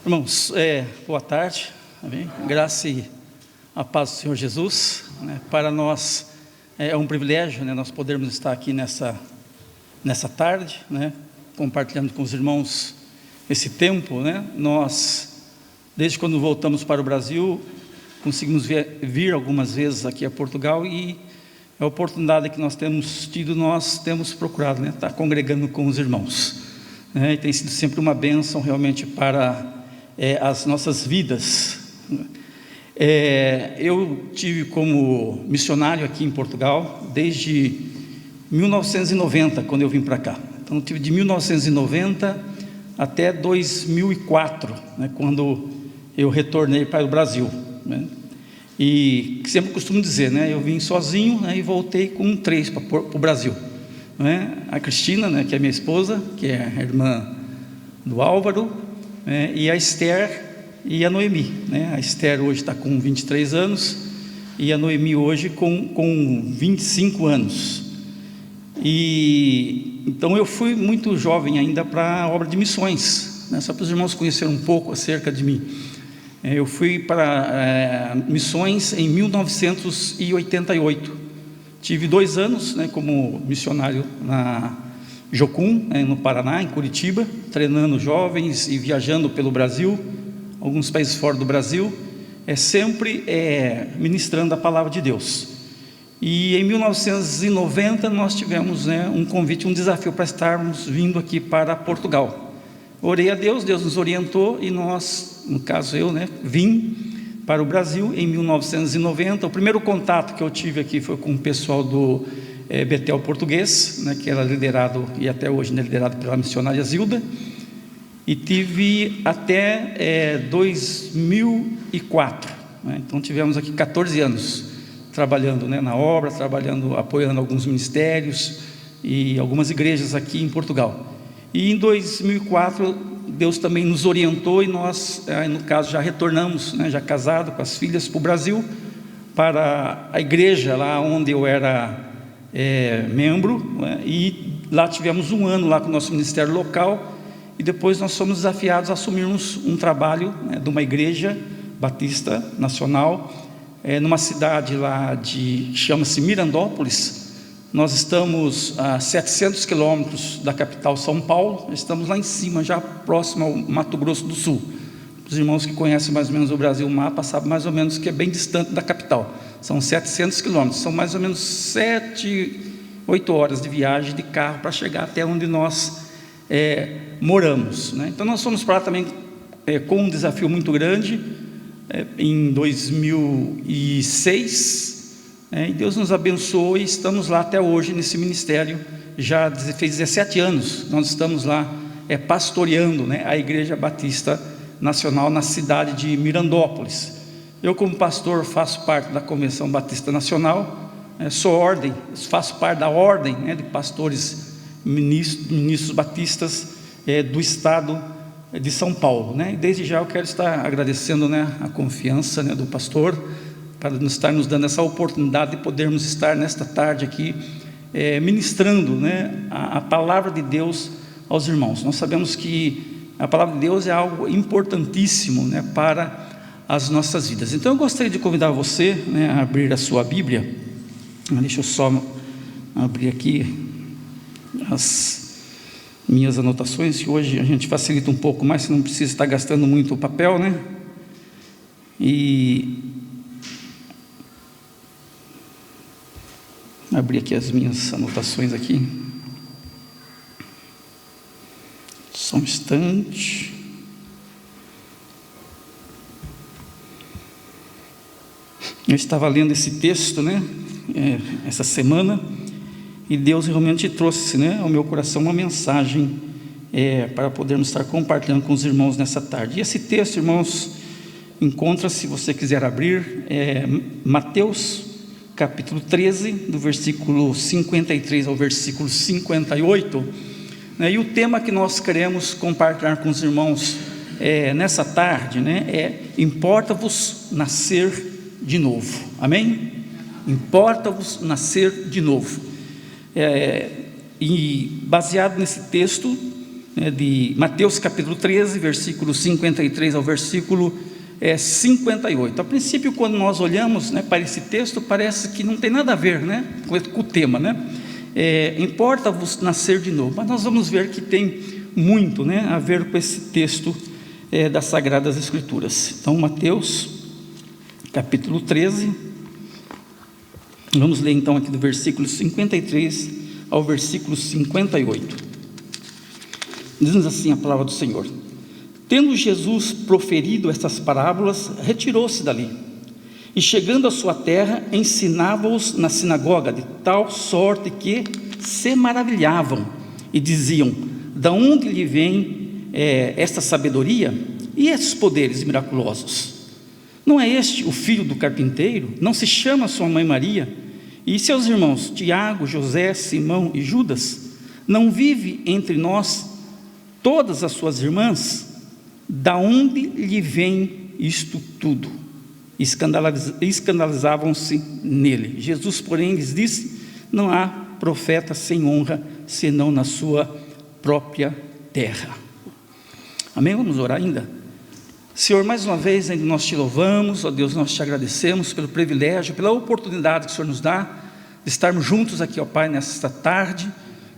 Irmãos, boa tarde, amém? Graça e a paz do Senhor Jesus, né? Para nós é um privilégio, né, nós podermos estar aqui nessa tarde, né, compartilhando com os irmãos esse tempo, né? Nós, desde quando voltamos para o Brasil, conseguimos vir algumas vezes aqui a Portugal, e a oportunidade que nós temos tido, nós temos procurado, né, estar congregando com os irmãos, né? E tem sido sempre uma bênção realmente para as nossas vidas. Eu tive como missionário aqui em Portugal desde 1990, quando eu vim para cá. Então eu tive de 1990 até 2004, né, quando eu retornei para o Brasil, né? E sempre costumo dizer, né, eu vim sozinho, né, e voltei com 3 para o Brasil, né? A Cristina, né, que é minha esposa, que é a irmã do Álvaro, e a Esther e a Noemi, né? A Esther hoje está com 23 anos e a Noemi hoje com 25 anos. E então eu fui muito jovem ainda para a obra de missões, né? Só para os irmãos conhecerem um pouco acerca de mim. Eu fui para missões em 1988. Tive 2 anos, né, como missionário na Jocum, no Paraná, em Curitiba, treinando jovens e viajando pelo Brasil, alguns países fora do Brasil, sempre ministrando a palavra de Deus. E em 1990 nós tivemos, né, um convite, um desafio para estarmos vindo aqui para Portugal. Orei a Deus, Deus nos orientou e nós, no caso eu, né, vim para o Brasil em 1990. O primeiro contato que eu tive aqui foi com o pessoal do Betel Português, né, que era liderado, e até hoje é liderado pela missionária Zilda, e tive até 2004, né? Então tivemos aqui 14 anos trabalhando, né, na obra, apoiando alguns ministérios e algumas igrejas aqui em Portugal. E em 2004 Deus também nos orientou e nós, no caso, já retornamos, né, já casado com as filhas, para o Brasil, para a igreja lá onde eu era membro, né? E lá tivemos 1 ano lá com o nosso ministério local, e depois nós fomos desafiados a assumirmos um trabalho, né, de uma igreja batista nacional, numa cidade lá chama-se Mirandópolis. Nós estamos a 700 quilômetros da capital São Paulo, estamos lá em cima, já próximo ao Mato Grosso do Sul. Os irmãos que conhecem mais ou menos o Brasil, o mapa, sabem mais ou menos que é bem distante da capital. São 700 quilômetros, são mais ou menos 7, 8 horas de viagem de carro para chegar até onde nós moramos, né? Então nós fomos para lá também com um desafio muito grande, em 2006, e Deus nos abençoou e estamos lá até hoje nesse ministério. Já fez 17 anos, nós estamos lá pastoreando, né, a Igreja Batista Nacional na cidade de Mirandópolis. Eu, como pastor, faço parte da Convenção Batista Nacional, faço parte da ordem, né, de pastores ministros batistas do estado de São Paulo, né? E desde já eu quero estar agradecendo, né, a confiança, né, do pastor, para estar nos dando essa oportunidade de podermos estar nesta tarde aqui ministrando, né, a palavra de Deus aos irmãos. Nós sabemos que a palavra de Deus é algo importantíssimo, né, para as nossas vidas. Então eu gostaria de convidar você, né, a abrir a sua Bíblia. Deixa eu só abrir aqui as minhas anotações, que hoje a gente facilita um pouco mais, você não precisa estar gastando muito o papel, né? E abrir aqui as minhas anotações aqui. Só um instante. Eu estava lendo esse texto, né, essa semana, e Deus realmente trouxe, né, ao meu coração uma mensagem para podermos estar compartilhando com os irmãos nessa tarde. E esse texto, irmãos, encontra-se, se você quiser abrir, Mateus capítulo 13, do versículo 53 ao versículo 58, né, e o tema que nós queremos compartilhar com os irmãos nessa tarde, né, importa-vos nascer de novo. Amém? Importa-vos nascer de novo. E baseado nesse texto, de Mateus capítulo 13, versículo 53 ao versículo 58. A princípio, quando nós olhamos, para esse texto, parece que não tem nada a ver, com o tema, importa-vos nascer de novo, mas nós vamos ver que tem muito, a ver com esse texto das Sagradas Escrituras. Então, Mateus capítulo 13, vamos ler então aqui do versículo 53 ao versículo 58. Diz assim a palavra do Senhor: Tendo Jesus proferido estas parábolas, retirou-se dali, e chegando à sua terra, ensinava-os na sinagoga, de tal sorte que se maravilhavam, e diziam: da onde lhe vem esta sabedoria e esses poderes miraculosos? Não é este o filho do carpinteiro? Não se chama sua mãe Maria? E seus irmãos Tiago, José, Simão e Judas? Não vive entre nós todas as suas irmãs? Da onde lhe vem isto tudo? Escandalizavam-se nele. Jesus, porém, lhes disse: não há profeta sem honra, senão na sua própria terra. Amém? Vamos orar ainda? Senhor, mais uma vez ainda nós te louvamos, ó Deus, nós te agradecemos pelo privilégio, pela oportunidade que o Senhor nos dá de estarmos juntos aqui, ó Pai, nesta tarde,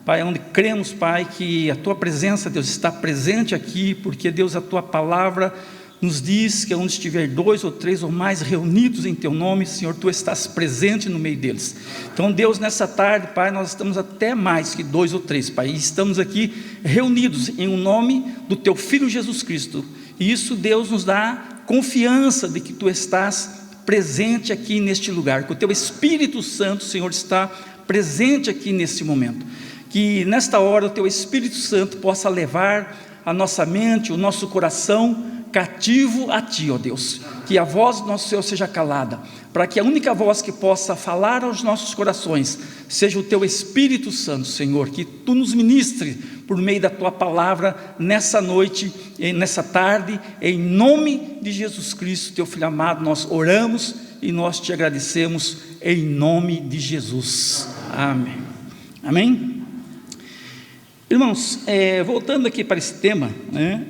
Pai, onde cremos, Pai, que a Tua presença, Deus, está presente aqui, porque, Deus, a Tua palavra nos diz que onde estiver 2 ou 3 ou mais reunidos em Teu nome, Senhor, Tu estás presente no meio deles. Então, Deus, nessa tarde, Pai, nós estamos até mais que 2 ou 3, Pai, e estamos aqui reunidos em nome do Teu Filho Jesus Cristo, e isso, Deus, nos dá confiança de que Tu estás presente aqui neste lugar, que o Teu Espírito Santo, Senhor, está presente aqui neste momento. Que nesta hora o Teu Espírito Santo possa levar a nossa mente, o nosso coração cativo a Ti, ó Deus. Que a voz do nosso Senhor seja calada, para que a única voz que possa falar aos nossos corações seja o Teu Espírito Santo, Senhor. Que Tu nos ministre por meio da Tua palavra nessa noite, nessa tarde, em nome de Jesus Cristo, Teu Filho amado. Nós oramos e nós Te agradecemos em nome de Jesus. Amém. Amém? Irmãos, voltando aqui para esse tema,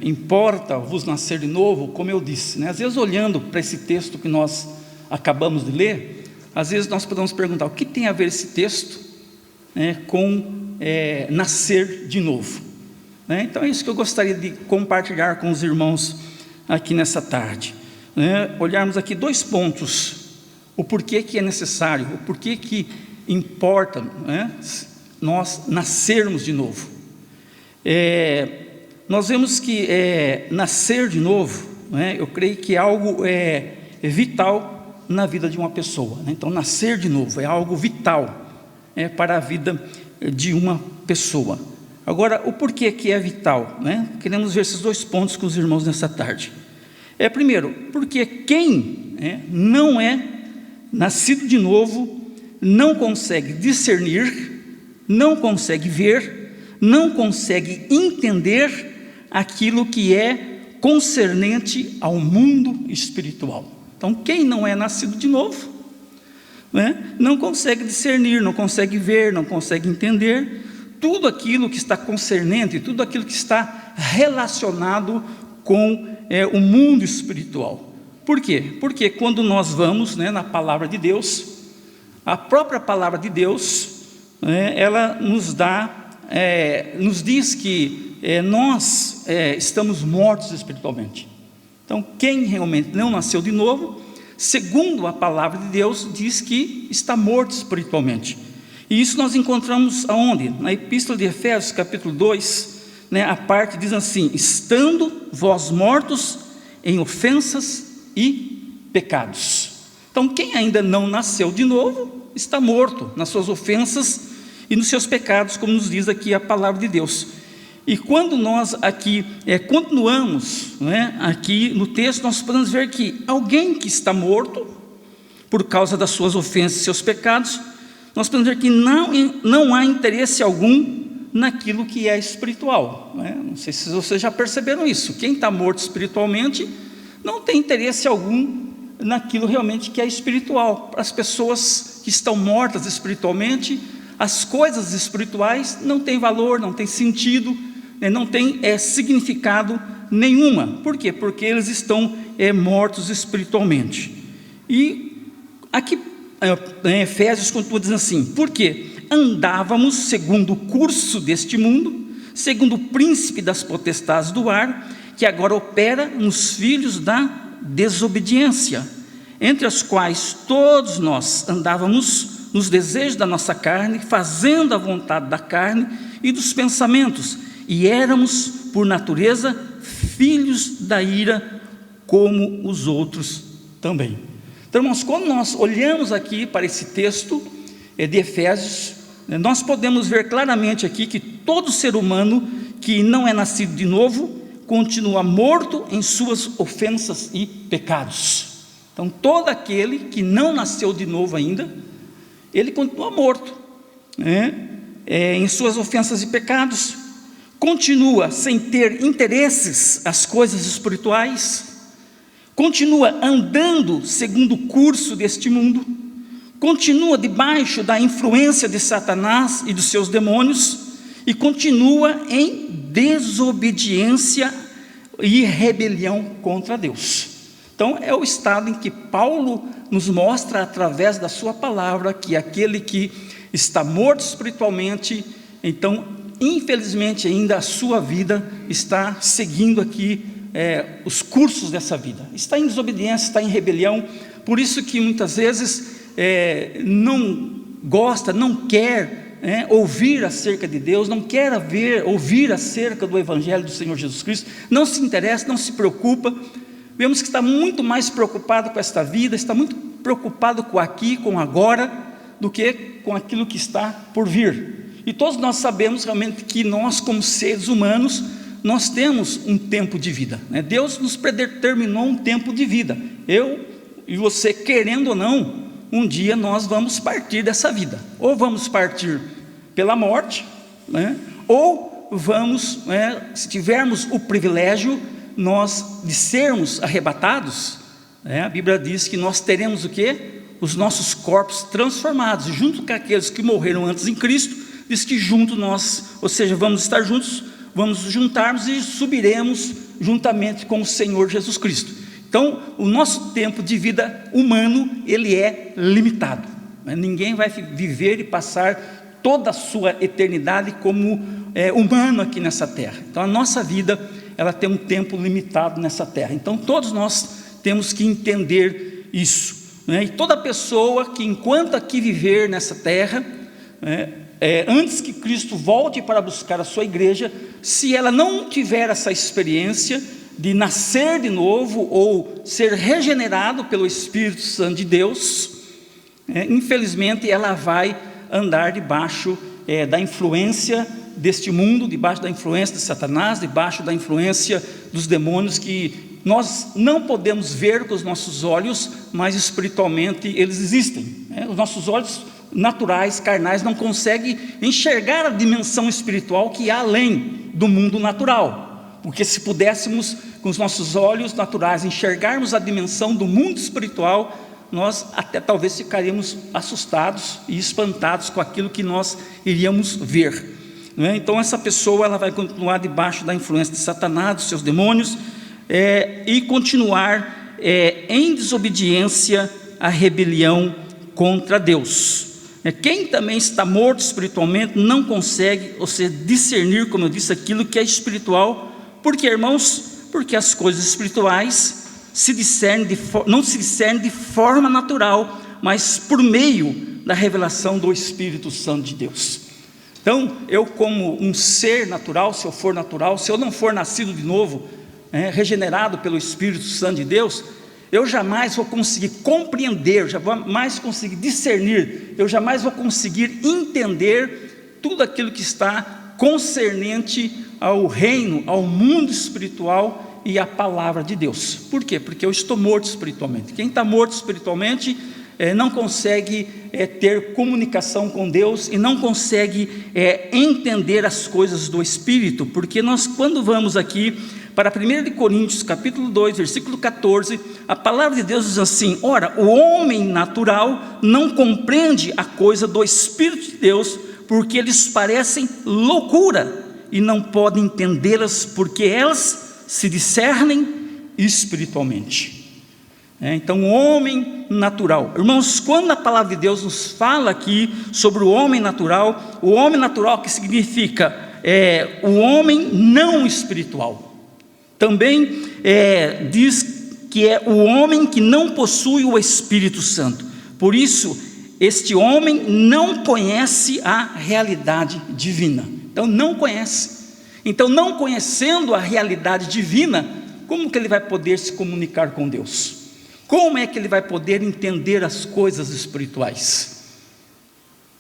importa-vos nascer de novo, como eu disse, às vezes olhando para esse texto que nós acabamos de ler, às vezes nós podemos perguntar: o que tem a ver esse texto com nascer de novo? Então é isso que eu gostaria de compartilhar com os irmãos aqui nessa tarde, olharmos aqui 2 pontos: o porquê que é necessário, o porquê que importa nós nascermos de novo. Nós vemos que nascer de novo, eu creio que é algo vital na vida de uma pessoa, Então nascer de novo é algo vital para a vida de uma pessoa. Agora, o porquê que é vital, Queremos ver esses 2 pontos com os irmãos nessa tarde. Primeiro, porque quem não é nascido de novo não consegue discernir, não consegue ver, não consegue entender aquilo que é concernente ao mundo espiritual. Então, quem não é nascido de novo, não consegue discernir, não consegue ver, não consegue entender tudo aquilo que está concernente, tudo aquilo que está relacionado com o mundo espiritual. Por quê? Porque quando nós vamos na palavra de Deus, a própria palavra de Deus, ela nos diz que nós estamos mortos espiritualmente. Então, quem realmente não nasceu de novo, segundo a palavra de Deus, diz que está morto espiritualmente. E isso nós encontramos aonde? Na Epístola de Efésios, capítulo 2, a parte diz assim: estando vós mortos em ofensas e pecados. Então, quem ainda não nasceu de novo, está morto nas suas ofensas e nos seus pecados, como nos diz aqui a palavra de Deus. E quando nós aqui continuamos aqui no texto, nós podemos ver que alguém que está morto por causa das suas ofensas e seus pecados, nós podemos ver que não há interesse algum naquilo que é espiritual. Não sei se vocês já perceberam isso. Quem está morto espiritualmente não tem interesse algum naquilo realmente que é espiritual. Para as pessoas que estão mortas espiritualmente, as coisas espirituais não têm valor, não têm sentido, não tem significado nenhuma. Por quê? Porque eles estão mortos espiritualmente. E aqui em Efésios continua dizendo assim: porque andávamos segundo o curso deste mundo, segundo o príncipe das potestades do ar, que agora opera nos filhos da desobediência, entre as quais todos nós andávamos nos desejos da nossa carne, fazendo a vontade da carne e dos pensamentos, e éramos por natureza filhos da ira, como os outros também. Então, irmãos, quando nós olhamos aqui para esse texto de Efésios, nós podemos ver claramente aqui que todo ser humano que não é nascido de novo continua morto em suas ofensas e pecados. Então, todo aquele que não nasceu de novo ainda, ele continua morto, em suas ofensas e pecados, continua sem ter interesses às coisas espirituais, continua andando segundo o curso deste mundo, continua debaixo da influência de Satanás e dos seus demônios, e continua em desobediência e rebelião contra Deus. Então, é o estado em que Paulo nos mostra, através da sua palavra, que aquele que está morto espiritualmente, então, infelizmente, ainda a sua vida está seguindo aqui os cursos dessa vida, está em desobediência, está em rebelião. Por isso que muitas vezes não gosta, não quer ouvir acerca de Deus, não quer ouvir acerca do Evangelho do Senhor Jesus Cristo, não se interessa, não se preocupa. Vemos que está muito mais preocupado com esta vida, está muito preocupado com aqui, com agora, do que com aquilo que está por vir. E todos nós sabemos realmente que nós, como seres humanos, nós temos um tempo de vida, Deus nos predeterminou um tempo de vida. Eu e você, querendo ou não, um dia nós vamos partir dessa vida. Ou vamos partir pela morte, ou vamos, se tivermos o privilégio nós de sermos arrebatados, a Bíblia diz que nós teremos o quê? Os nossos corpos transformados, junto com aqueles que morreram antes em Cristo. Diz que junto nós, ou seja, vamos estar juntos, vamos nos juntarmos e subiremos juntamente com o Senhor Jesus Cristo. Então, o nosso tempo de vida humano, ele é limitado, Ninguém vai viver e passar toda a sua eternidade como humano aqui nessa terra. Então, a nossa vida, ela tem um tempo limitado nessa terra. Então, todos nós temos que entender isso, E toda pessoa que, enquanto aqui viver nessa terra, antes que Cristo volte para buscar a sua igreja, se ela não tiver essa experiência de nascer de novo ou ser regenerado pelo Espírito Santo de Deus, infelizmente ela vai andar debaixo da influência deste mundo, debaixo da influência de Satanás, debaixo da influência dos demônios, que nós não podemos ver com os nossos olhos, mas espiritualmente eles existem, Os nossos olhos naturais, carnais, não conseguem enxergar a dimensão espiritual que há além do mundo natural, porque se pudéssemos com os nossos olhos naturais enxergarmos a dimensão do mundo espiritual, nós até talvez ficaríamos assustados e espantados com aquilo que nós iríamos ver, Então essa pessoa, ela vai continuar debaixo da influência de Satanás, dos seus demônios, e continuar em desobediência, a rebelião contra Deus. Quem também está morto espiritualmente não consegue, ou seja, discernir, como eu disse, aquilo que é espiritual. Por quê, irmãos? Porque as coisas espirituais não se discernem de forma natural, mas por meio da revelação do Espírito Santo de Deus. Então, eu como um ser natural, se eu for natural, se eu não for nascido de novo, regenerado pelo Espírito Santo de Deus, eu jamais vou conseguir compreender, eu jamais vou conseguir discernir, eu jamais vou conseguir entender tudo aquilo que está concernente ao reino, ao mundo espiritual e à palavra de Deus. Por quê? Porque eu estou morto espiritualmente. Quem está morto espiritualmente não consegue ter comunicação com Deus e não consegue entender as coisas do Espírito, porque nós, quando vamos aqui para 1 Coríntios, capítulo 2, versículo 14, a palavra de Deus diz assim: ora, o homem natural não compreende a coisa do Espírito de Deus, porque eles parecem loucura, e não podem entendê-las, porque elas se discernem espiritualmente. Então, o homem natural, irmãos, quando a palavra de Deus nos fala aqui sobre o homem natural que significa o homem não espiritual, também diz que é o homem que não possui o Espírito Santo. Por isso, este homem não conhece a realidade divina. Então, não conhece. Então, não conhecendo a realidade divina, como que ele vai poder se comunicar com Deus? Como é que ele vai poder entender as coisas espirituais?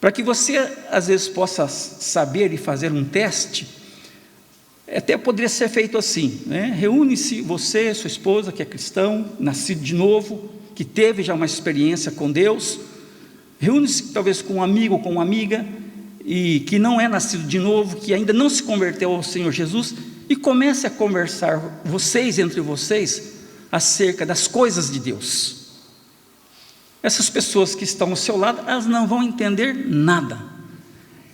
Para que você, às vezes, possa saber e fazer um teste, até poderia ser feito assim, Reúne-se você, sua esposa, que é cristão, nascido de novo, que teve já uma experiência com Deus, reúne-se talvez com um amigo, com uma amiga, e que não é nascido de novo, que ainda não se converteu ao Senhor Jesus, e comece a conversar, entre vocês, acerca das coisas de Deus. Essas pessoas que estão ao seu lado, elas não vão entender nada,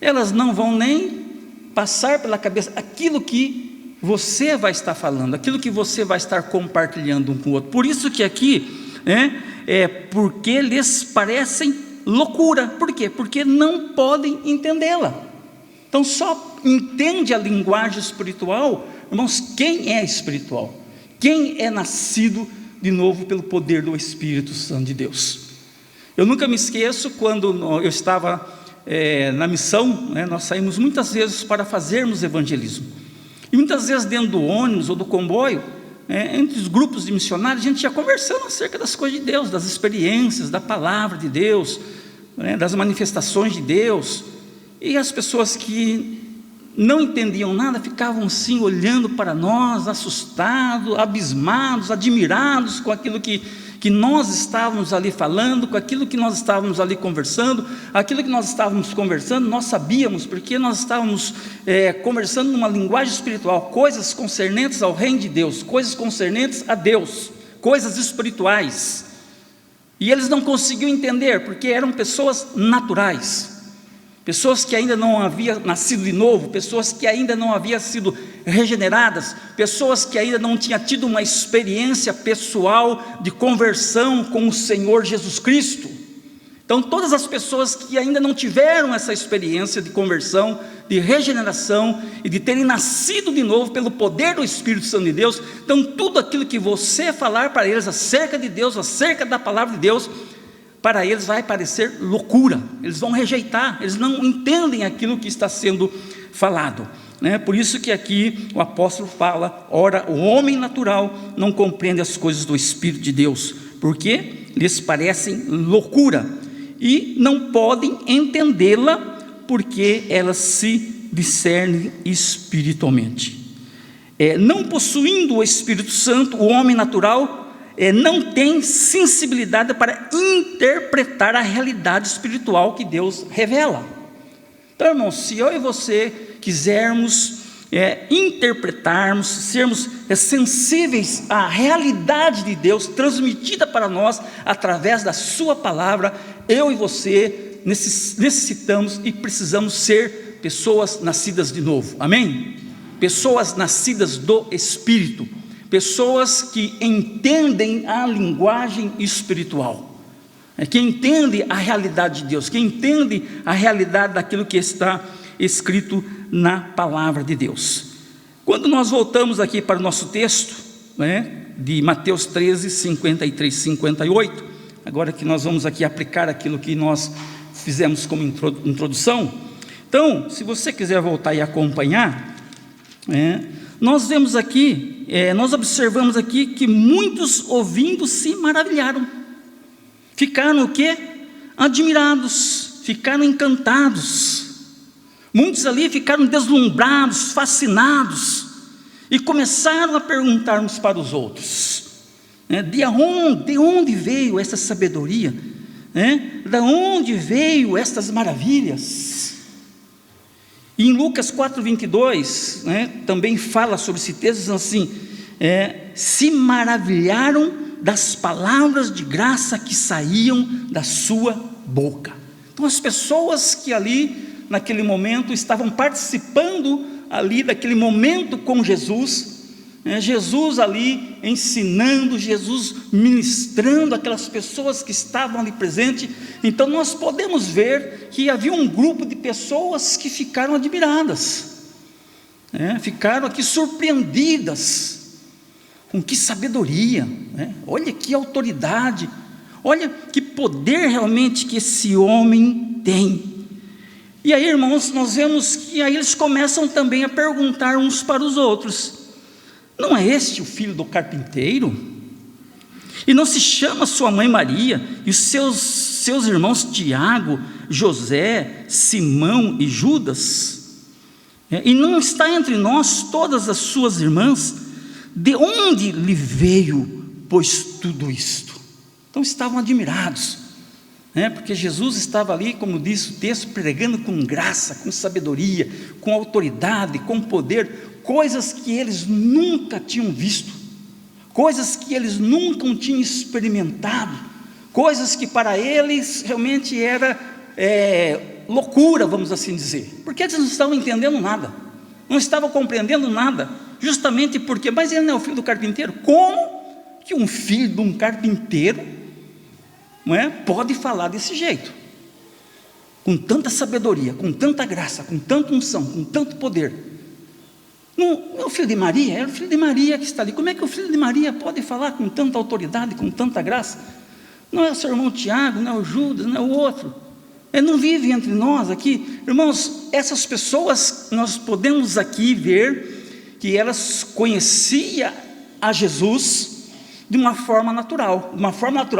elas não vão nem passar pela cabeça aquilo que você vai estar falando, aquilo que você vai estar compartilhando um com o outro. Por isso que aqui, porque lhes parecem loucura. Por quê? Porque não podem entendê-la. Então, só entende a linguagem espiritual, irmãos, quem é espiritual, quem é nascido de novo pelo poder do Espírito Santo de Deus. Eu nunca me esqueço, quando eu estava na missão, nós saímos muitas vezes para fazermos evangelismo, e muitas vezes dentro do ônibus ou do comboio, entre os grupos de missionários, a gente ia conversando acerca das coisas de Deus, das experiências, da palavra de Deus, das manifestações de Deus, e as pessoas que não entendiam nada, ficavam assim olhando para nós, assustados, abismados, admirados com aquilo que nós estávamos ali falando, com aquilo que nós estávamos ali conversando. Aquilo que nós estávamos conversando, nós sabíamos, porque nós estávamos conversando numa linguagem espiritual, coisas concernentes ao reino de Deus, coisas concernentes a Deus, coisas espirituais, e eles não conseguiam entender, porque eram pessoas naturais, pessoas que ainda não haviam nascido de novo, pessoas que ainda não haviam sido regeneradas, pessoas que ainda não tinham tido uma experiência pessoal de conversão com o Senhor Jesus Cristo. Então, todas as pessoas que ainda não tiveram essa experiência de conversão, de regeneração e de terem nascido de novo pelo poder do Espírito Santo de Deus, então tudo aquilo que você falar para eles acerca de Deus, acerca da palavra de Deus, para eles vai parecer loucura, eles vão rejeitar, eles não entendem aquilo que está sendo falado, Por isso que aqui o apóstolo fala: ora, o homem natural não compreende as coisas do Espírito de Deus, porque lhes parecem loucura, e não podem entendê-la, porque elas se discernem espiritualmente. Não possuindo o Espírito Santo, o homem natural não tem sensibilidade para interpretar a realidade espiritual que Deus revela. Então, irmãos, se eu e você quisermos interpretarmos, sermos sensíveis à realidade de Deus transmitida para nós através da sua palavra, eu e você necessitamos e precisamos ser pessoas nascidas de novo, amém? Pessoas nascidas do Espírito, pessoas que entendem a linguagem espiritual, que entendem a realidade de Deus, que entendem a realidade daquilo que está escrito na palavra de Deus. Quando nós voltamos aqui para o nosso texto, de Mateus 13, 53, 58, agora que nós vamos aqui aplicar aquilo que nós fizemos como introdução. Então, se você quiser voltar e acompanhar, nós vemos aqui, nós observamos aqui que muitos ouvindo se maravilharam, ficaram o quê? Admirados, ficaram encantados. Muitos ali ficaram deslumbrados, fascinados, e começaram a perguntar uns para os outros, de onde veio essa sabedoria? De onde veio estas maravilhas? E em Lucas 4:22, também fala sobre esse texto, dizendo assim, se maravilharam das palavras de graça que saíam da sua boca. Então, as pessoas que ali naquele momento estavam participando ali daquele momento com Jesus, Jesus ali ensinando, Jesus ministrando aquelas pessoas que estavam ali presentes. Então nós podemos ver que havia um grupo de pessoas que ficaram admiradas, ficaram aqui surpreendidas, com que sabedoria, olha que autoridade, olha que poder realmente que esse homem tem. E aí, irmãos, nós vemos que aí eles começam também a perguntar uns para os outros: não é este o filho do carpinteiro? E não se chama sua mãe Maria, e os seus irmãos Tiago, José, Simão e Judas? E não está entre nós todas as suas irmãs? De onde lhe veio, pois, tudo isto? Então estavam admirados, porque Jesus estava ali, como diz o texto, pregando com graça, com sabedoria, com autoridade, com poder, coisas que eles nunca tinham visto, coisas que eles nunca tinham experimentado, coisas que para eles realmente era loucura, vamos assim dizer, porque eles não estavam entendendo nada, não estavam compreendendo nada, justamente porque, mas ele não é o filho do carpinteiro? Como que um filho de um carpinteiro pode falar desse jeito, com tanta sabedoria, com tanta graça, com tanta unção, com tanto poder? Não é o filho de Maria? É o filho de Maria que está ali. Como é que o filho de Maria pode falar com tanta autoridade, com tanta graça? Não é o seu irmão Tiago, não é o Judas, não é o outro, ele não vive entre nós aqui. Irmãos, essas pessoas, nós podemos aqui ver que elas conheciam a Jesus de uma forma natural,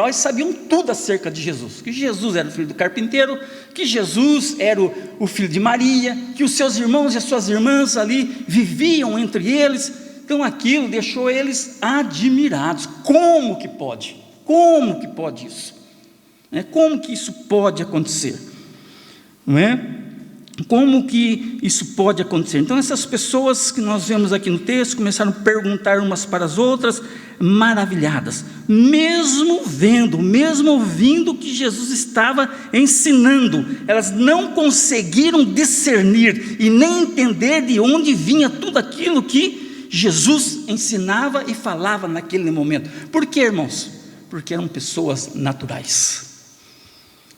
eles sabiam tudo acerca de Jesus, que Jesus era o filho do carpinteiro, que Jesus era o filho de Maria, que os seus irmãos e as suas irmãs ali viviam entre eles. Então aquilo deixou eles admirados. Como que pode isso? Como que isso pode acontecer? Não é? Como que isso pode acontecer? Então essas pessoas que nós vemos aqui no texto começaram a perguntar umas para as outras, maravilhadas, mesmo ouvindo que Jesus estava ensinando, elas não conseguiram discernir e nem entender de onde vinha tudo aquilo que Jesus ensinava e falava naquele momento. Por quê, irmãos? Porque eram pessoas naturais,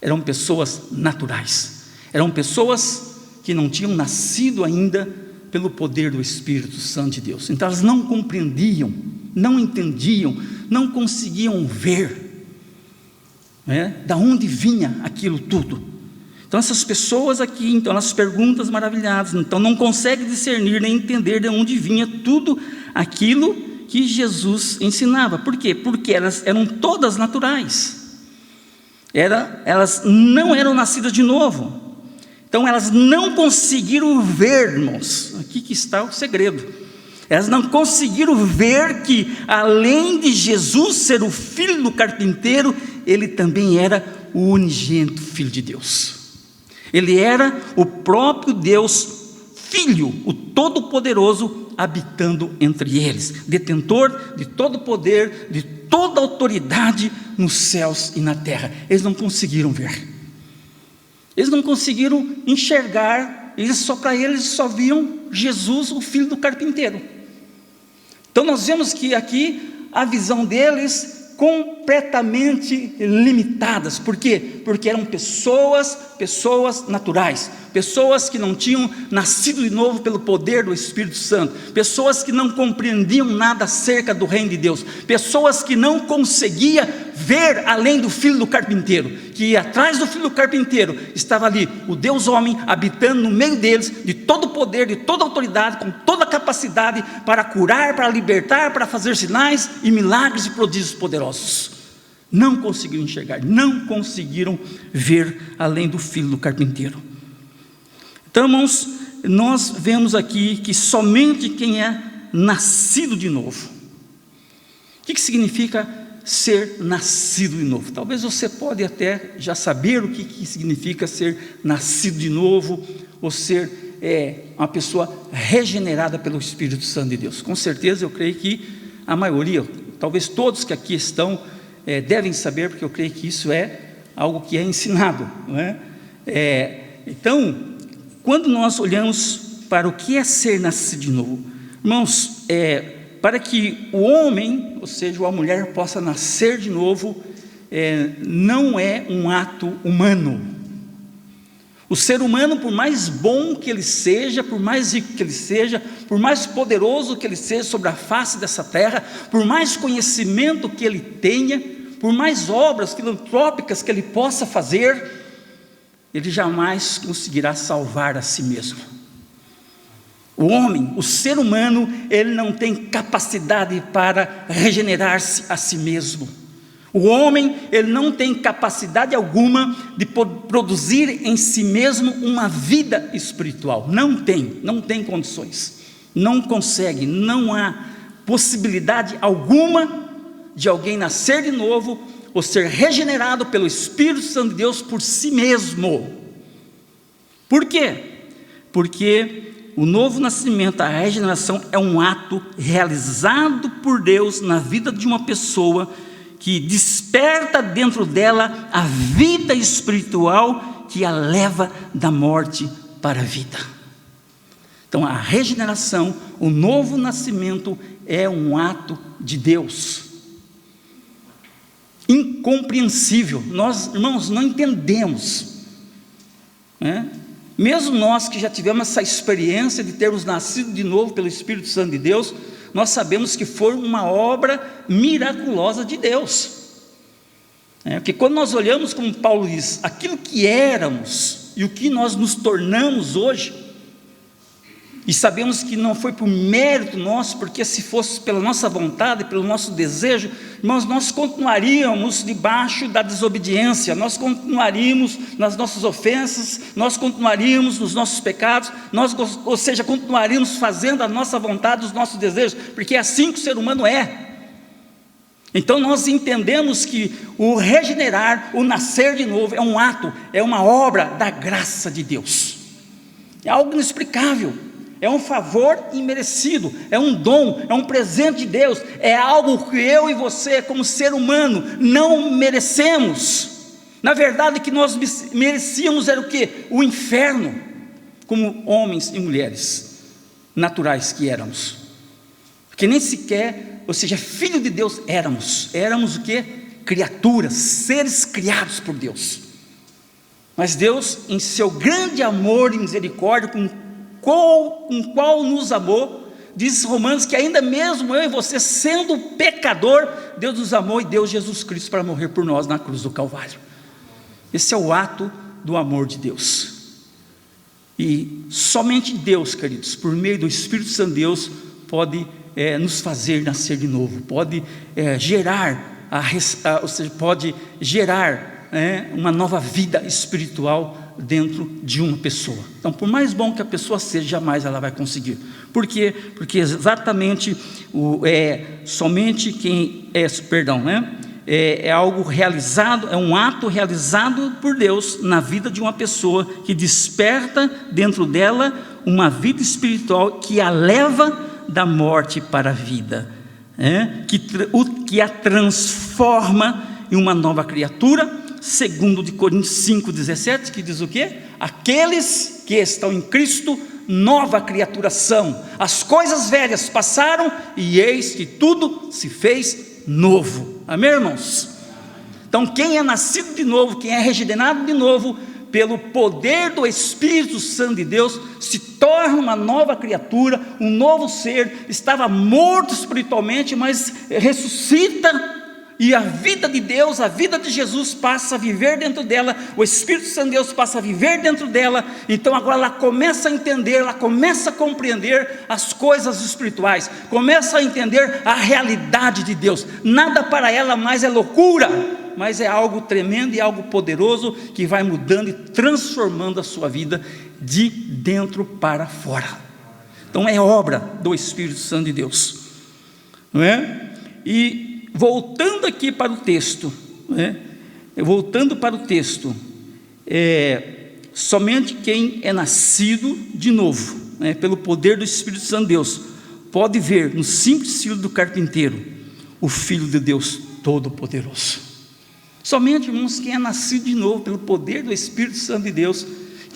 eram pessoas que não tinham nascido ainda pelo poder do Espírito Santo de Deus. Então elas não compreendiam, não entendiam, não conseguiam ver da onde vinha aquilo tudo. Então essas pessoas aqui, então elas perguntam maravilhadas, então não conseguem discernir nem entender de onde vinha tudo aquilo que Jesus ensinava. Por quê? Porque elas eram todas naturais, elas não eram nascidas de novo. Então elas não conseguiram ver, irmãos, aqui que está o segredo, elas não conseguiram ver que além de Jesus ser o filho do carpinteiro, ele também era o unigênito Filho de Deus, ele era o próprio Deus Filho, o Todo-Poderoso, habitando entre eles, detentor de todo poder, de toda autoridade nos céus e na terra. Eles não conseguiram ver, eles não conseguiram enxergar, para eles só viam Jesus, o filho do carpinteiro. Então nós vemos que aqui a visão deles completamente limitadas. Por quê? Porque eram pessoas naturais, pessoas que não tinham nascido de novo pelo poder do Espírito Santo, pessoas que não compreendiam nada acerca do reino de Deus, pessoas que não conseguiam ver além do filho do carpinteiro, que atrás do filho do carpinteiro estava ali o Deus homem habitando no meio deles, de todo poder, de toda autoridade, com toda a capacidade para curar, para libertar, para fazer sinais e milagres e prodígios poderosos. Não conseguiram enxergar, não conseguiram ver além do filho do carpinteiro. Então, irmãos, nós vemos aqui que somente quem é nascido de novo. O que significa ser nascido de novo? Talvez você pode até já saber o que significa ser nascido de novo, ou ser uma pessoa regenerada pelo Espírito Santo de Deus. Com certeza eu creio que a maioria, talvez todos que aqui estão, devem saber, porque eu creio que isso é algo que é ensinado, não é? Então, quando nós olhamos para o que é ser nascido de novo. Irmãos, para que o homem, ou seja, a mulher, possa nascer de novo, não é um ato humano. O ser humano, por mais bom que ele seja, por mais rico que ele seja, por mais poderoso que ele seja sobre a face dessa terra, por mais conhecimento que ele tenha, por mais obras filantrópicas que ele possa fazer, ele jamais conseguirá salvar a si mesmo. O homem, o ser humano, ele não tem capacidade para regenerar-se a si mesmo. O homem, ele não tem capacidade alguma de produzir em si mesmo uma vida espiritual. Não tem condições, não consegue, não há possibilidade alguma de alguém nascer de novo ou ser regenerado pelo Espírito Santo de Deus por si mesmo. Por quê? Porque o novo nascimento, a regeneração, é um ato realizado por Deus na vida de uma pessoa, que desperta dentro dela a vida espiritual que a leva da morte para a vida. Então a regeneração, o novo nascimento, é um ato de Deus. Incompreensível. Nós, irmãos, não entendemos, né? Mesmo nós que já tivemos essa experiência de termos nascido de novo pelo Espírito Santo de Deus, nós sabemos que foi uma obra miraculosa de Deus. Porque quando nós olhamos, como Paulo diz, aquilo que éramos e o que nós nos tornamos hoje, e sabemos que não foi por mérito nosso, porque se fosse pela nossa vontade, pelo nosso desejo, irmãos, nós continuaríamos debaixo da desobediência, nós continuaríamos nas nossas ofensas, nós continuaríamos nos nossos pecados, ou seja, continuaríamos fazendo a nossa vontade, os nossos desejos, porque é assim que o ser humano é. Então nós entendemos que o regenerar, o nascer de novo, é um ato, é uma obra da graça de Deus, é algo inexplicável. É um favor imerecido, é um dom, é um presente de Deus, é algo que eu e você, como ser humano, não merecemos. Na verdade, o que nós merecíamos era o quê? O inferno, como homens e mulheres naturais que éramos, porque nem sequer, ou seja, filho de Deus éramos o quê? Criaturas, seres criados por Deus. Mas Deus, em seu grande amor e misericórdia, com qual nos amou, diz Romanos que ainda mesmo eu e você sendo pecador, Deus nos amou e deu Jesus Cristo para morrer por nós na cruz do Calvário. Esse é o ato do amor de Deus, e somente Deus, queridos, por meio do Espírito Santo de Deus, pode nos fazer nascer de novo, pode gerar, ou seja, pode gerar uma nova vida espiritual dentro de uma pessoa. Então, por mais bom que a pessoa seja, jamais ela vai conseguir. Por quê? Porque exatamente somente quem é algo realizado, é um ato realizado por Deus na vida de uma pessoa, que desperta dentro dela uma vida espiritual que a leva da morte para a vida, que a transforma em uma nova criatura, segundo de Coríntios 5,17, que diz o quê? Aqueles que estão em Cristo, nova criatura são, as coisas velhas passaram, e eis que tudo se fez novo. Amém, irmãos? Então quem é nascido de novo, quem é regenerado de novo, pelo poder do Espírito Santo de Deus, se torna uma nova criatura, um novo ser. Estava morto espiritualmente, mas ressuscita, e a vida de Deus, a vida de Jesus passa a viver dentro dela, o Espírito Santo de Deus passa a viver dentro dela. Então agora ela começa a entender, ela começa a compreender as coisas espirituais, começa a entender a realidade de Deus. Nada para ela mais é loucura, mas é algo tremendo e algo poderoso, que vai mudando e transformando a sua vida de dentro para fora. Então é obra do Espírito Santo de Deus, não é? E voltando aqui para o texto, somente quem é nascido de novo, pelo poder do Espírito Santo de Deus, pode ver no simples filho do carpinteiro o Filho de Deus Todo-Poderoso. Somente, irmãos, quem é nascido de novo pelo poder do Espírito Santo de Deus,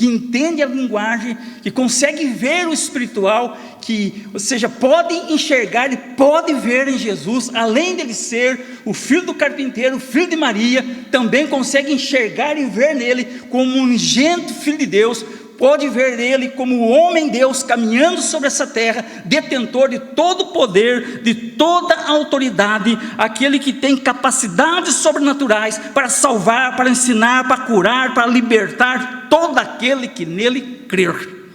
que entende a linguagem, que consegue ver o espiritual, que, ou seja, pode enxergar e pode ver em Jesus, além dele ser o filho do carpinteiro, o filho de Maria, também consegue enxergar e ver nele como um unigênito filho de Deus, pode ver nele como o homem Deus caminhando sobre essa terra, detentor de todo o poder, de toda a autoridade, aquele que tem capacidades sobrenaturais para salvar, para ensinar, para curar, para libertar todo aquele que nele crer.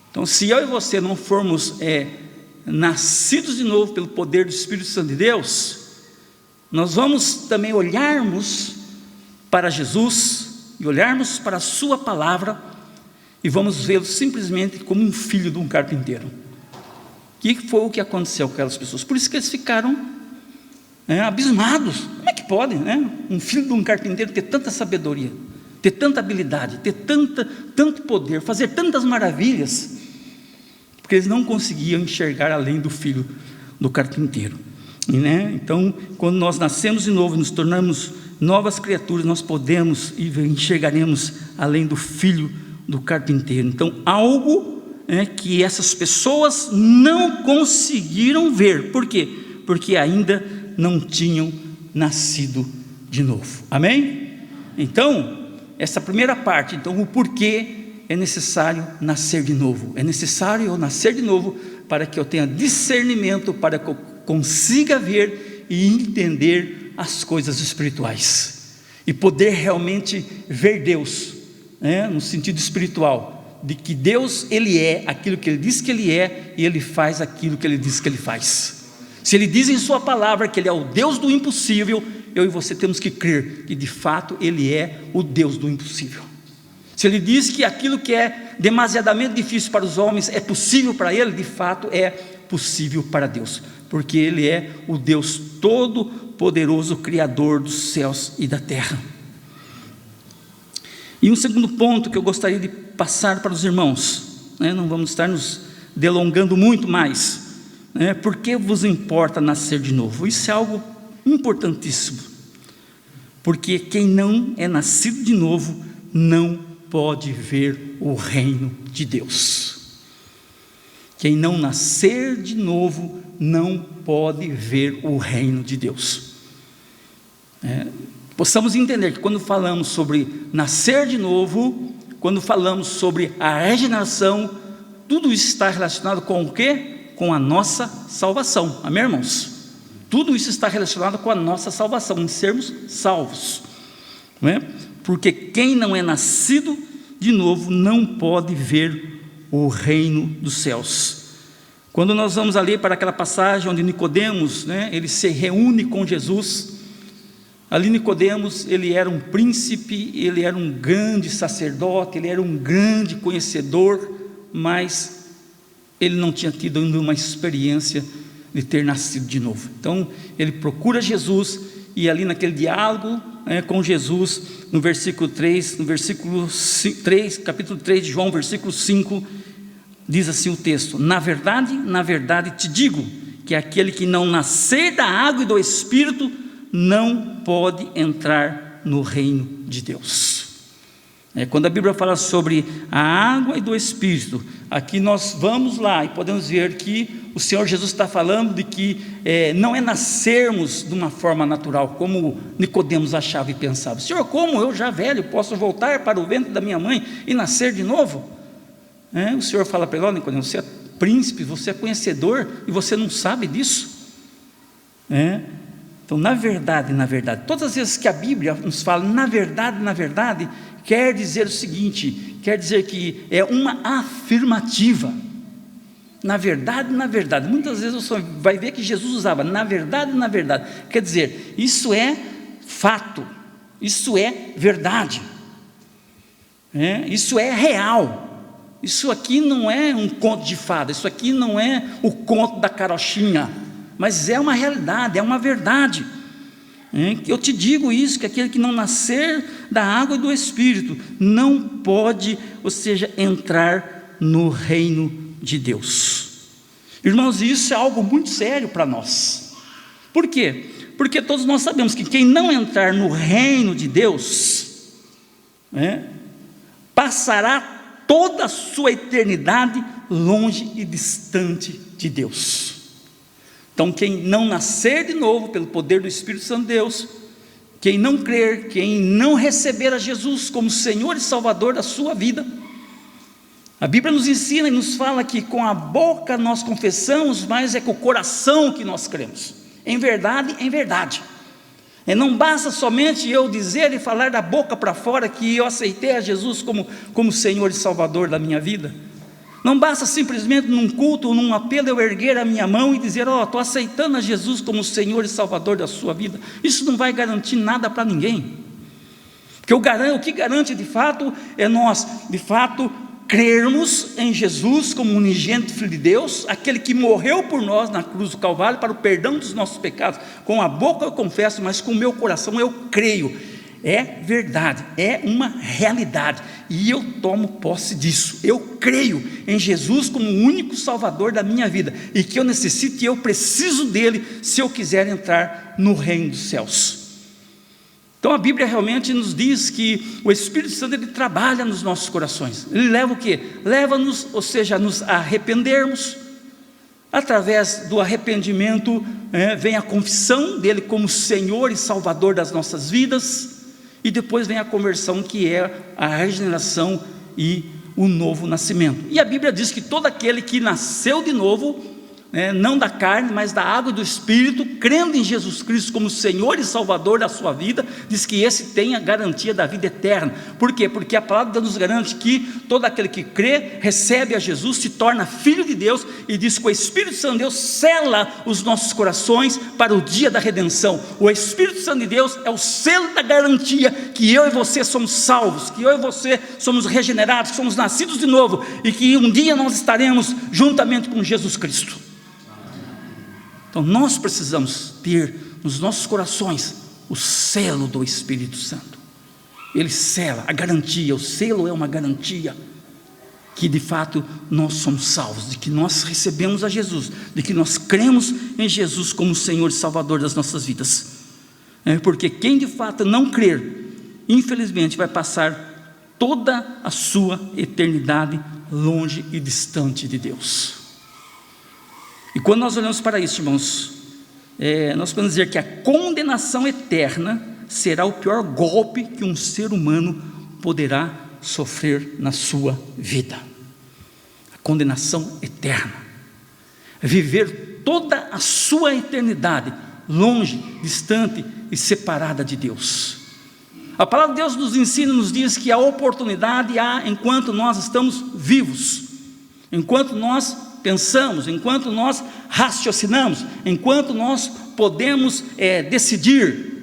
Então, se eu e você não formos nascidos de novo pelo poder do Espírito Santo de Deus, nós vamos também olharmos para Jesus e olharmos para a sua palavra e vamos vê-lo simplesmente como um filho de um carpinteiro. Que foi o que aconteceu com aquelas pessoas? Por isso que eles ficaram abismados. Como é que pode, um filho de um carpinteiro ter tanta sabedoria, ter tanta habilidade, ter tanto poder, fazer tantas maravilhas? Porque eles não conseguiam enxergar além do filho do carpinteiro. Então, quando nós nascemos de novo e nos tornamos novas criaturas, nós podemos e enxergaremos além do filho do carpinteiro. Então, algo que essas pessoas não conseguiram ver. Por quê? Porque ainda não tinham nascido de novo. Amém? Então, essa primeira parte, então, o porquê é necessário nascer de novo. É necessário eu nascer de novo para que eu tenha discernimento, para que eu consiga ver e entender as coisas espirituais e poder realmente ver Deus, no sentido espiritual, de que Deus, Ele é aquilo que Ele diz que Ele é, e Ele faz aquilo que Ele diz que Ele faz. Se Ele diz em sua palavra que Ele é o Deus do impossível, eu e você temos que crer que de fato Ele é o Deus do impossível. Se Ele diz que aquilo que é demasiadamente difícil para os homens é possível para Ele, de fato é possível para Deus, porque Ele é o Deus todo-poderoso, Criador dos céus e da terra. E um segundo ponto que eu gostaria de passar para os irmãos, não vamos estar nos delongando muito mais, por que vos importa nascer de novo? Isso é algo importantíssimo, porque quem não é nascido de novo não pode ver o reino de Deus. Quem não nascer de novo não pode ver o reino de Deus. Possamos entender que quando falamos sobre nascer de novo, quando falamos sobre a regeneração, tudo isso está relacionado com o quê? Com a nossa salvação. Amém, irmãos? Tudo isso está relacionado com a nossa salvação, em sermos salvos. Porque quem não é nascido de novo não pode ver o reino dos céus. Quando nós vamos ali para aquela passagem onde Nicodemos, ele se reúne com Jesus, ali Nicodemos, ele era um príncipe, ele era um grande sacerdote, ele era um grande conhecedor, mas ele não tinha tido ainda uma experiência de ter nascido de novo. Então ele procura Jesus, e ali naquele diálogo com Jesus, no versículo 3, capítulo 3 de João, versículo 5, diz assim o texto: na verdade te digo, que aquele que não nascer da água e do Espírito, não pode entrar no reino de Deus. Quando a Bíblia fala sobre a água e do Espírito, aqui nós vamos lá e podemos ver que o Senhor Jesus está falando de que não é nascermos de uma forma natural, como Nicodemos achava e pensava. Senhor, como eu já velho posso voltar para o ventre da minha mãe e nascer de novo? O Senhor fala para ele: ó, Nicodemos, você é príncipe, você é conhecedor e você não sabe disso? Então, na verdade, todas as vezes que a Bíblia nos fala na verdade, quer dizer o seguinte, quer dizer que é uma afirmativa. Na verdade, muitas vezes você vai ver que Jesus usava na verdade, quer dizer, isso é fato, isso é verdade, isso é real. Isso aqui não é um conto de fada, isso aqui não é o conto da carochinha, mas é uma realidade, é uma verdade. Eu te digo isso, que aquele que não nascer da água e do Espírito não pode, ou seja, entrar no reino de Deus. Irmãos, isso é algo muito sério para nós. Por quê? Porque todos nós sabemos que quem não entrar no reino de Deus, passará toda a sua eternidade longe e distante de Deus. Então, quem não nascer de novo pelo poder do Espírito Santo de Deus, quem não crer, quem não receber a Jesus como Senhor e Salvador da sua vida, a Bíblia nos ensina e nos fala que com a boca nós confessamos, mas é com o coração que nós cremos. Em verdade, em verdade. E não basta somente eu dizer e falar da boca para fora que eu aceitei a Jesus como Senhor e Salvador da minha vida. Não basta simplesmente num culto ou num apelo eu erguer a minha mão e dizer: estou aceitando a Jesus como Senhor e Salvador da sua vida. Isso não vai garantir nada para ninguém. Porque o que garante de fato é nós, de fato, crermos em Jesus como unigênito Filho de Deus, aquele que morreu por nós na cruz do Calvário para o perdão dos nossos pecados. Com a boca eu confesso, mas com o meu coração eu creio. É verdade, é uma realidade, e eu tomo posse disso. Eu creio em Jesus como o único Salvador da minha vida, e que eu necessito e eu preciso dele se eu quiser entrar no reino dos céus. Então a Bíblia realmente nos diz que o Espírito Santo ele trabalha nos nossos corações. Ele leva o quê? Leva-nos, ou seja, a nos arrependermos. Através do arrependimento vem a confissão dele como Senhor e Salvador das nossas vidas. E depois vem a conversão, que é a regeneração e o novo nascimento. E a Bíblia diz que todo aquele que nasceu de novo, não da carne, mas da água e do Espírito, crendo em Jesus Cristo como Senhor e Salvador da sua vida, diz que esse tem a garantia da vida eterna. Por quê? Porque a palavra de Deus nos garante que todo aquele que crê, recebe a Jesus, se torna filho de Deus, e diz que o Espírito Santo de Deus sela os nossos corações para o dia da redenção. O Espírito Santo de Deus é o selo da garantia que eu e você somos salvos, que eu e você somos regenerados, que somos nascidos de novo, e que um dia nós estaremos juntamente com Jesus Cristo. Então nós precisamos ter nos nossos corações o selo do Espírito Santo. Ele sela, a garantia, o selo é uma garantia que de fato nós somos salvos, de que nós recebemos a Jesus, de que nós cremos em Jesus como Senhor e Salvador das nossas vidas. Porque quem de fato não crer, infelizmente vai passar toda a sua eternidade longe e distante de Deus. E quando nós olhamos para isso, irmãos, nós podemos dizer que a condenação eterna será o pior golpe que um ser humano poderá sofrer na sua vida. A condenação eterna. Viver toda a sua eternidade longe, distante e separada de Deus. A palavra de Deus nos ensina, nos diz que a oportunidade há enquanto nós estamos vivos, enquanto nós pensamos, enquanto nós raciocinamos, enquanto nós podemos decidir.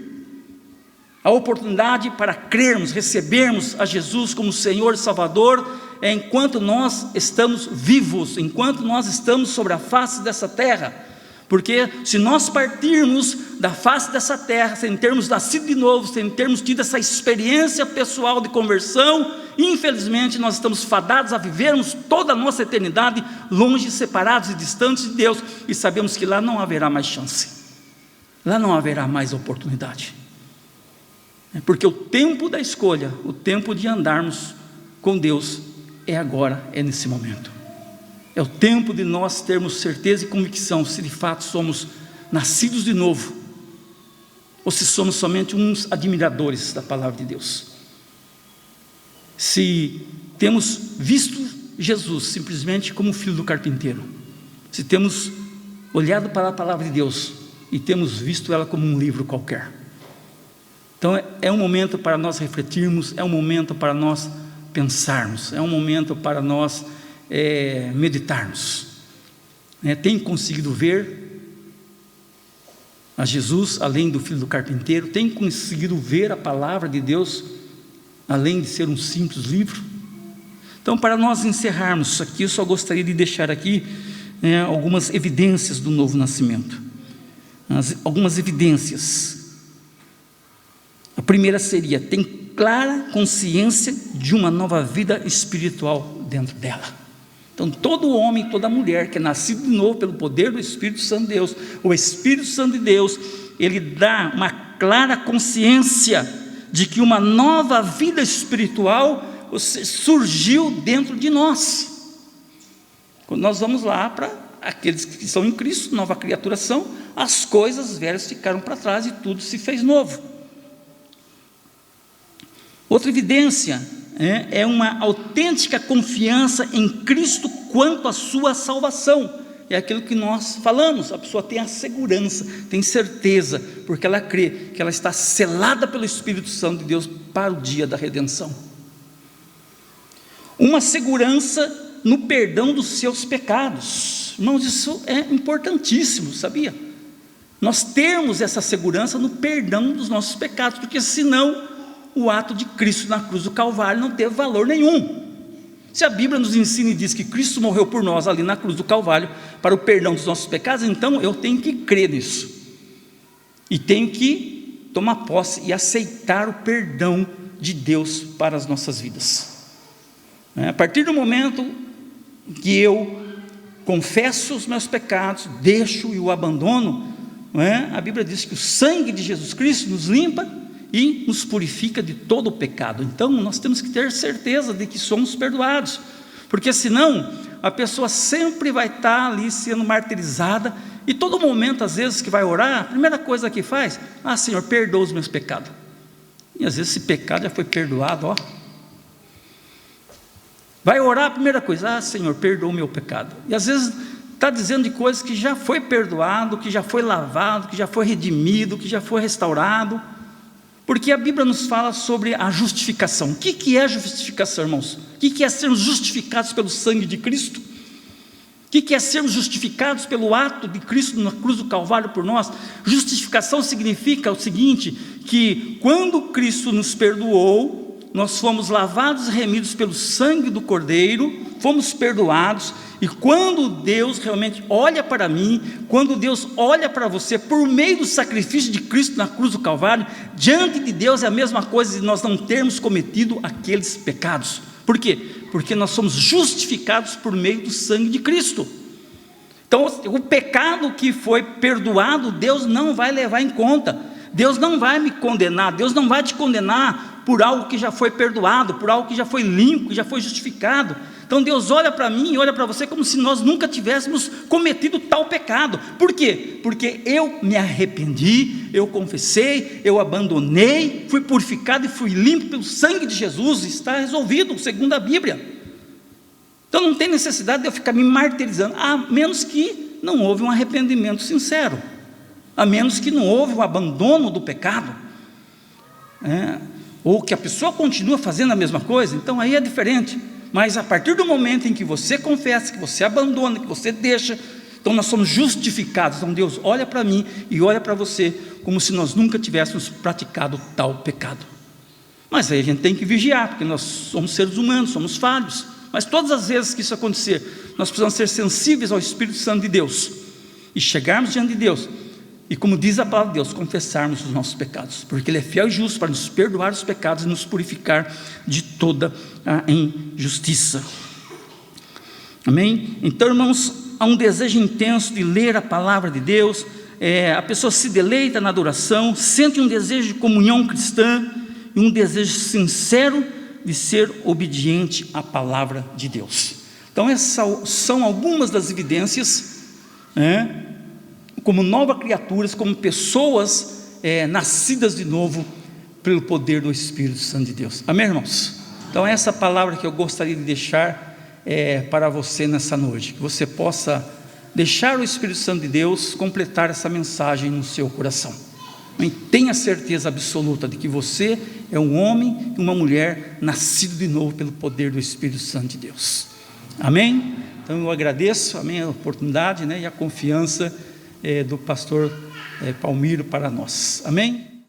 A oportunidade para crermos, recebermos a Jesus como Senhor e Salvador, é enquanto nós estamos vivos, enquanto nós estamos sobre a face dessa terra. Porque se nós partirmos da face dessa terra, sem termos nascido de novo, sem termos tido essa experiência pessoal de conversão, infelizmente nós estamos fadados a vivermos toda a nossa eternidade longe, separados e distantes de Deus, e sabemos que lá não haverá mais chance, lá não haverá mais oportunidade. Porque o tempo da escolha, o tempo de andarmos com Deus é agora, é nesse momento. É o tempo de nós termos certeza e convicção se de fato somos nascidos de novo, ou se somos somente uns admiradores da palavra de Deus. Se temos visto Jesus simplesmente como filho do carpinteiro, se temos olhado para a palavra de Deus e temos visto ela como um livro qualquer. Então é um momento para nós refletirmos, é um momento para nós pensarmos, é um momento para nós meditarmos. Tem conseguido ver a Jesus além do filho do carpinteiro? Tem conseguido ver a palavra de Deus além de ser um simples livro? Então, para nós encerrarmos isso aqui, eu só gostaria de deixar aqui algumas evidências do novo nascimento. Algumas evidências. A primeira seria: tem clara consciência de uma nova vida espiritual dentro dela. Então todo homem, toda mulher que é nascido de novo pelo poder do Espírito Santo de Deus, o Espírito Santo de Deus, ele dá uma clara consciência de que uma nova vida espiritual surgiu dentro de nós. Quando nós vamos lá para aqueles que são em Cristo, nova criatura são, as coisas velhas ficaram para trás e tudo se fez novo. Outra evidência é uma autêntica confiança em Cristo quanto à sua salvação. É aquilo que nós falamos, a pessoa tem a segurança, tem certeza, porque ela crê que ela está selada pelo Espírito Santo de Deus para o dia da redenção. Uma segurança no perdão dos seus pecados. Irmãos, isso é importantíssimo, sabia? Nós termos essa segurança no perdão dos nossos pecados, porque senão o ato de Cristo na cruz do Calvário não teve valor nenhum. Se a Bíblia nos ensina e diz que Cristo morreu por nós ali na cruz do Calvário para o perdão dos nossos pecados, então eu tenho que crer nisso e tenho que tomar posse e aceitar o perdão de Deus para as nossas vidas. A partir do momento que eu confesso os meus pecados, deixo e o abandono, a Bíblia diz que o sangue de Jesus Cristo nos limpa e nos purifica de todo o pecado. Então nós temos que ter certeza de que somos perdoados, porque senão a pessoa sempre vai estar ali sendo martirizada, e todo momento às vezes que vai orar, a primeira coisa que faz, Senhor, perdoa os meus pecados, e às vezes esse pecado já foi perdoado, vai orar, a primeira coisa, Senhor, perdoa o meu pecado, e às vezes está dizendo de coisas que já foi perdoado, que já foi lavado, que já foi redimido, que já foi restaurado, porque a Bíblia nos fala sobre a justificação. O que é justificação, irmãos? O que é sermos justificados pelo sangue de Cristo? O que é sermos justificados pelo ato de Cristo na cruz do Calvário por nós? Justificação significa o seguinte, que quando Cristo nos perdoou, nós fomos lavados e remidos pelo sangue do Cordeiro, fomos perdoados, e quando Deus realmente olha para mim, quando Deus olha para você, por meio do sacrifício de Cristo na cruz do Calvário, diante de Deus é a mesma coisa de nós não termos cometido aqueles pecados. Por quê? Porque nós somos justificados por meio do sangue de Cristo. Então o pecado que foi perdoado, Deus não vai levar em conta, Deus não vai me condenar, Deus não vai te condenar por algo que já foi perdoado, por algo que já foi limpo, que já foi justificado. Então Deus olha para mim e olha para você como se nós nunca tivéssemos cometido tal pecado. Por quê? Porque eu me arrependi, eu confessei, eu abandonei, fui purificado e fui limpo pelo sangue de Jesus, está resolvido, segundo a Bíblia. Então não tem necessidade de eu ficar me martirizando, a menos que não houve um arrependimento sincero, a menos que não houve um abandono do pecado, ou que a pessoa continua fazendo a mesma coisa, então aí é diferente. Mas a partir do momento em que você confessa, que você abandona, que você deixa, então nós somos justificados. Então Deus olha para mim e olha para você como se nós nunca tivéssemos praticado tal pecado. Mas aí a gente tem que vigiar, porque nós somos seres humanos, somos falhos. Mas todas as vezes que isso acontecer, nós precisamos ser sensíveis ao Espírito Santo de Deus e chegarmos diante de Deus e, como diz a palavra de Deus, confessarmos os nossos pecados, porque Ele é fiel e justo para nos perdoar os pecados e nos purificar de toda a injustiça. Amém? Então, irmãos, há um desejo intenso de ler a palavra de Deus, a pessoa se deleita na adoração, sente um desejo de comunhão cristã e um desejo sincero de ser obediente à palavra de Deus. Então essas são algumas das evidências, como novas criaturas, como pessoas nascidas de novo pelo poder do Espírito Santo de Deus. Amém, irmãos? Então essa palavra que eu gostaria de deixar para você nessa noite, que você possa deixar o Espírito Santo de Deus completar essa mensagem no seu coração. E tenha certeza absoluta de que você é um homem e uma mulher nascido de novo pelo poder do Espírito Santo de Deus. Amém? Então eu agradeço, amém, a oportunidade, e a confiança do pastor Palmiro para nós. Amém?